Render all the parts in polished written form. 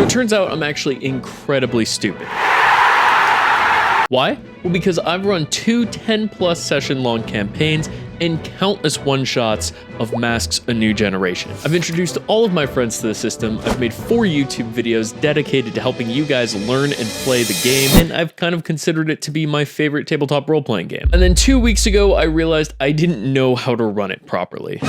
So it turns out I'm actually incredibly stupid. Why? Well, because I've run 2 10+ session long campaigns and countless one-shots of Masks: A New Generation. I've introduced all of my friends to the system, I've made 4 YouTube videos dedicated to helping you guys learn and play the game, and I've kind of considered it to be my favorite tabletop role-playing game. And then 2 weeks ago, I realized I didn't know how to run it properly.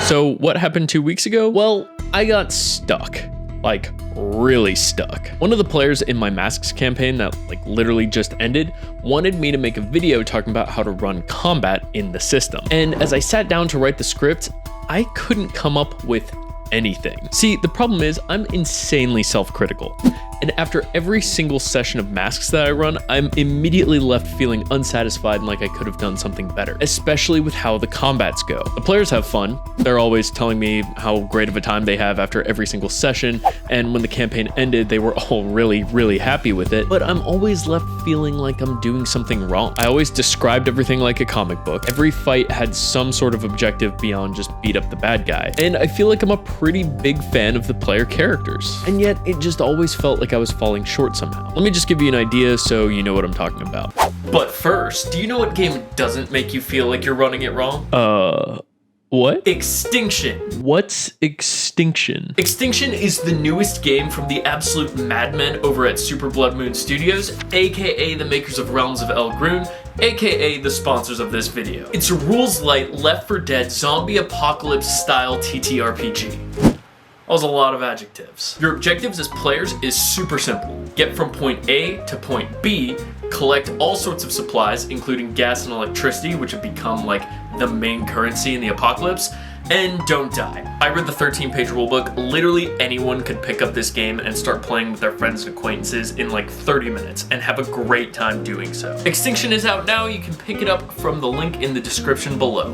So what happened 2 weeks ago? Well, I got stuck. Like, really stuck. One of the players in my Masks campaign that literally just ended wanted me to make a video talking about how to run combat in the system. And as I sat down to write the script, I couldn't come up with anything. See, the problem is I'm insanely self-critical. And after every single session of Masks that I run, I'm immediately left feeling unsatisfied and like I could have done something better, especially with how the combats go. The players have fun. They're always telling me how great of a time they have after every single session, and when the campaign ended, they were all really, really happy with it, but I'm always left feeling like I'm doing something wrong. I always described everything like a comic book. Every fight had some sort of objective beyond just beat up the bad guy, and I feel like I'm a pretty big fan of the player characters, and yet it just always felt like I was falling short somehow. Let me just give you an idea so you know what I'm talking about. But first, do you know what game doesn't make you feel like you're running it wrong? What? Extinction. What's Extinction? Extinction is the newest game from the absolute madmen over at Super Blood Moon Studios, aka the makers of Realms of Elgrun, aka the sponsors of this video. It's a rules-light Left 4 Dead zombie apocalypse style TTRPG. That was a lot of adjectives. Your objectives as players is super simple. Get from point A to point B, collect all sorts of supplies, including gas and electricity, which have become like the main currency in the apocalypse, and don't die. I read the 13-page rulebook. Literally anyone could pick up this game and start playing with their friends and acquaintances in like 30 minutes and have a great time doing so. Extinction is out now. You can pick it up from the link in the description below.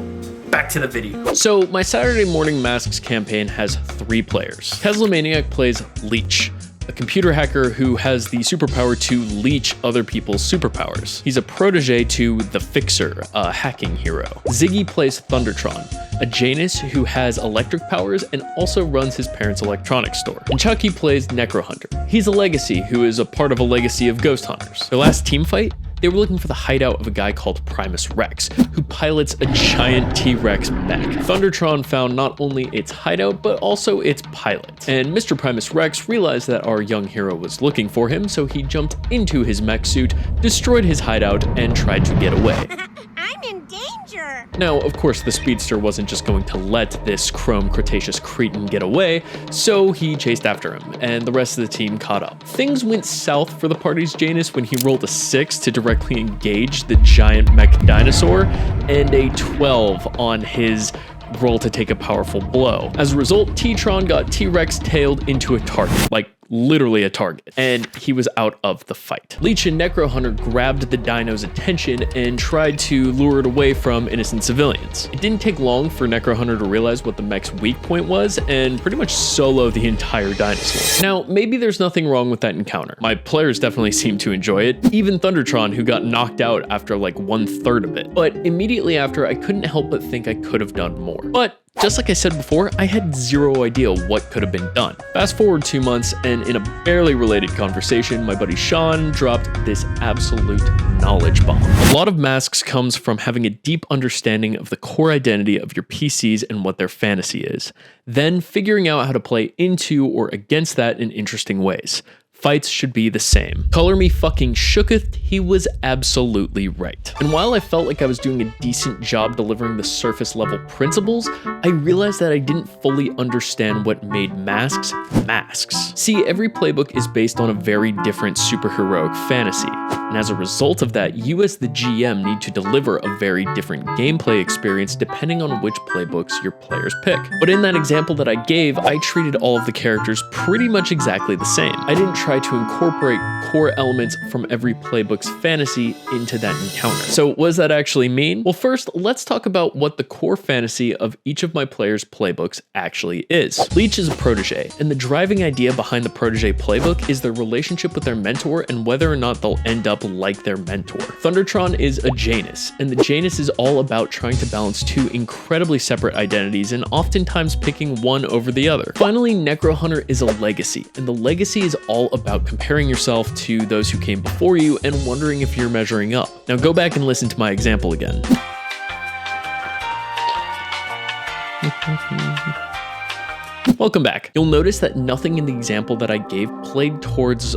Back to the video. So my Saturday morning Masks campaign has 3 players. Teslamaniac plays Leech, a computer hacker who has the superpower to leech other people's superpowers. He's a protege to the Fixer, a hacking hero. Ziggy plays Thundertron, a Janus who has electric powers and also runs his parents' electronics store. And Chucky plays Necrohunter. He's a legacy who is a part of a legacy of ghost hunters. Their last team fight, they were looking for the hideout of a guy called Primus Rex, who pilots a giant T-Rex mech. Thundertron found not only its hideout, but also its pilot. And Mr. Primus Rex realized that our young hero was looking for him, so he jumped into his mech suit, destroyed his hideout, and tried to get away. I'm in danger! Now, of course, the speedster wasn't just going to let this Chrome Cretaceous cretin get away, so he chased after him, and the rest of the team caught up. Things went south for the party's Janus when he rolled a 6 to directly engage the giant mech dinosaur, and a 12 on his roll to take a powerful blow. As a result, T-Tron got T-Rex tailed into a target, like literally a target, and he was out of the fight. Leech and Necrohunter grabbed the dino's attention and tried to lure it away from innocent civilians. It didn't take long for Necrohunter to realize what the mech's weak point was and pretty much solo the entire dinosaur. Now, maybe there's nothing wrong with that encounter. My players definitely seemed to enjoy it, even Thundertron, who got knocked out after like 1/3 of it. But immediately after, I couldn't help but think I could have done more. But just like I said before, I had zero idea what could have been done. Fast forward 2 months, and in a barely related conversation, my buddy Sean dropped this absolute knowledge bomb. A lot of Masks comes from having a deep understanding of the core identity of your PCs and what their fantasy is, then figuring out how to play into or against that in interesting ways. Fights should be the same. Color me fucking shooketh, he was absolutely right. And while I felt like I was doing a decent job delivering the surface level principles, I realized that I didn't fully understand what made Masks masks. See, every playbook is based on a very different superheroic fantasy, and as a result of that, you as the GM need to deliver a very different gameplay experience depending on which playbooks your players pick. But in that example that I gave, I treated all of the characters pretty much exactly the same. I didn't try to incorporate core elements from every playbook's fantasy into that encounter. So what does that actually mean? Well, first, let's talk about what the core fantasy of each of my players' playbooks actually is. Leech is a protege, and the driving idea behind the protege playbook is their relationship with their mentor and whether or not they'll end up like their mentor. Thundertron is a Janus, and the Janus is all about trying to balance two incredibly separate identities and oftentimes picking one over the other. Finally, Necro Hunter is a legacy, and the legacy is all about comparing yourself to those who came before you and wondering if you're measuring up. Now go back and listen to my example again. Welcome back. You'll notice that nothing in the example that I gave played towards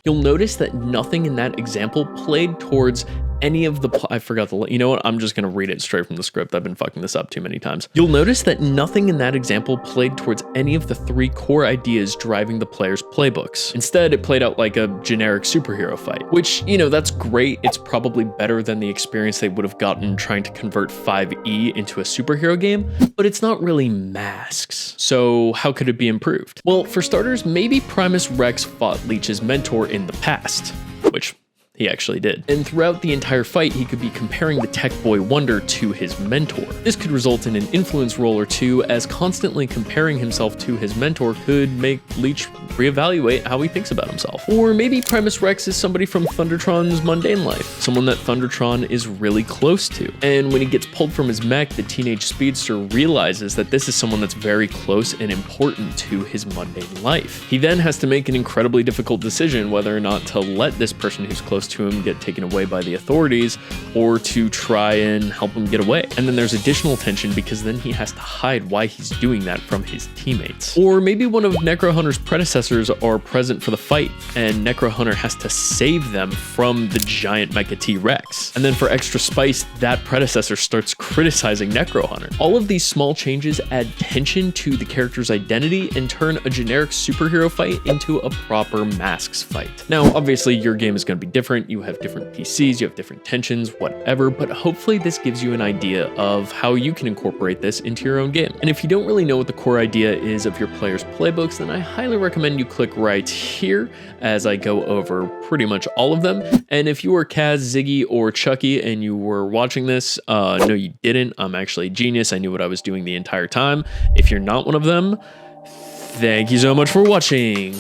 You'll notice that nothing in that example played towards any of the I forgot the you know what, I'm just gonna read it straight from the script. I've been fucking this up too many times. You'll notice that nothing in that example played towards any of the three core ideas driving the player's playbooks. Instead, it played out like a generic superhero fight, which, you know, that's great. It's probably better than the experience they would have gotten trying to convert 5e into a superhero game, but it's not really masks. So how could it be improved? Well, for starters, maybe Primus Rex fought Leech's mentor in the past, which he actually did. And throughout the entire fight, he could be comparing the Tech Boy Wonder to his mentor. This could result in an influence roll or two, as constantly comparing himself to his mentor could make Leech reevaluate how he thinks about himself. Or maybe Primus Rex is somebody from Thundertron's mundane life, someone that Thundertron is really close to. And when he gets pulled from his mech, the teenage speedster realizes that this is someone that's very close and important to his mundane life. He then has to make an incredibly difficult decision whether or not to let this person who's close to him get taken away by the authorities or to try and help him get away. And then there's additional tension because then he has to hide why he's doing that from his teammates. Or maybe one of Necro Hunter's predecessors are present for the fight and Necro Hunter has to save them from the giant Mecha T-Rex. And then for extra spice, that predecessor starts criticizing Necro Hunter. All of these small changes add tension to the character's identity and turn a generic superhero fight into a proper masks fight. Now, obviously your game is going to be different. You have different PCs, you have different tensions, whatever, but hopefully this gives you an idea of how you can incorporate this into your own game. And if you don't really know what the core idea is of your players' playbooks, then I highly recommend you click right here as I go over pretty much all of them. And if you were Kaz, Ziggy, or Chucky and you were watching this, no you didn't. I'm actually a genius. I knew what I was doing the entire time. If you're not one of them, thank you so much for watching.